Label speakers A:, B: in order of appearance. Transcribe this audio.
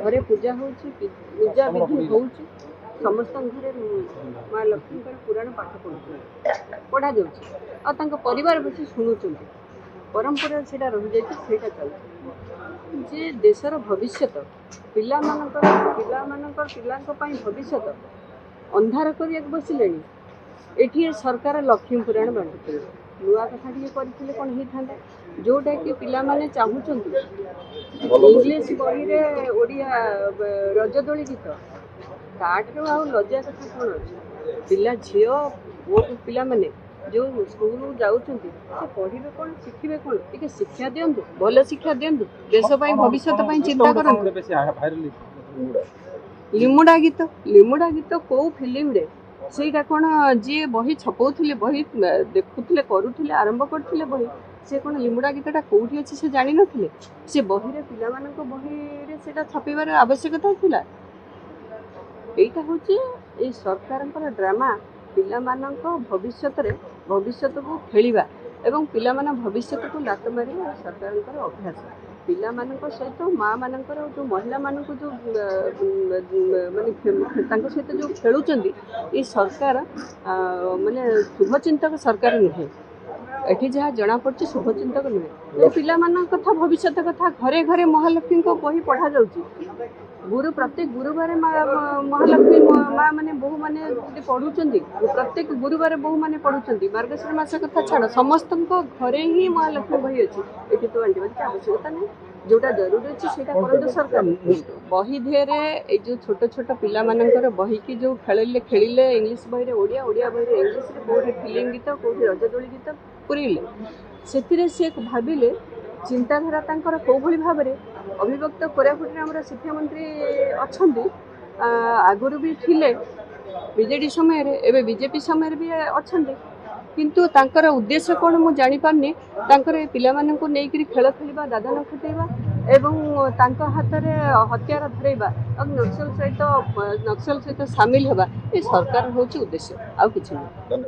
A: घरे पूजा हो पूजा विधि हो समस्त घरे माँ लक्ष्मी पुराण पाठ पढ़ा जा परिवार बस शुणुं परंपरा से रही जाता चलती जे देशर भविष्य पिला भविष्य अंधार कर बसिले ये सरकार लक्ष्मी पुराण बांटुते नुआ कथा करते कौन होता जोटा कि पिला माने चाहूँगी इंग्लिश बही रे ओडिया रजदोली गीत ताठू आ लज्जा कथा कौन अच्छे पिला झी पुओ पिला माने जो स्कूल जाऊँच पढ़े कौन शिखे कौन टे शिक्षा दिंतु भल शिक्षा दिंतु देश भविष्य चिंता कर लिमुडा गीत कौ फिल्म रे सेटा कौन जी बही छपाऊले बही देखुले करुले आरंभ करते बही से कौन लिमुडा गीतटा कौटी अच्छे से जान नी से बही रे पिला बही से छपाइबार आवश्यकता था यहीटा हूँ सरकार ड्रामा पिला भविष्य को खेलिबा एवं पिला भविष्य को लात मारे सरकार अभ्यास पिला सहित माँ मानकर जो महिला मान जो माने सहित जो खेलुचंदी ये सरकार माने शुभचिंतक सरकार नुहे एठी जहाँ जना पड़े शुभचिंतक नुहे पिला कथा भविष्य कथा घरे घरे महालक्ष्मी को बही पढ़ा जाउची गुरु प्रत्येक गुरुवार महालक्ष्मी माँ मैंने बहु मैंने पढ़ुंट प्रत्येक गुरुवार बहु मैंने पढ़ुंट मार्गशीर मास कथा छाड़ समस्त घरे ही महालक्ष्मी बही अच्छी ये तो बांटा की आवश्यकता नहीं जोटा जरूरी अच्छी से सरकार बही ढेरे जो छोट छोट पिला बही की जो खेलिले इंग्लिश बही रे ओडिया बही रे इंग्लिश रे कोठी फिल्म गीत कोठी रजदोली गीत पुरेले से सी भाविले चिंताधारा तांकर कौ भली भाव में अभिव्यक्त कोरापुट में शिक्षा मंत्री अच्छा आगुरी भी थिले बीजेडी समय एवं बीजेपी समय भी अच्छा किंतु तांकर उद्देश्य कौन मु जानी पारनी तांकर पिला माननकु नेइकरी खेल खेलिबा दादान फुटेबा एवं तांका हाथ रे हथियार धरेबा और नक्सल सहित सामिल होगा ये सरकार होची उद्देश्य आउ किछि नहीं।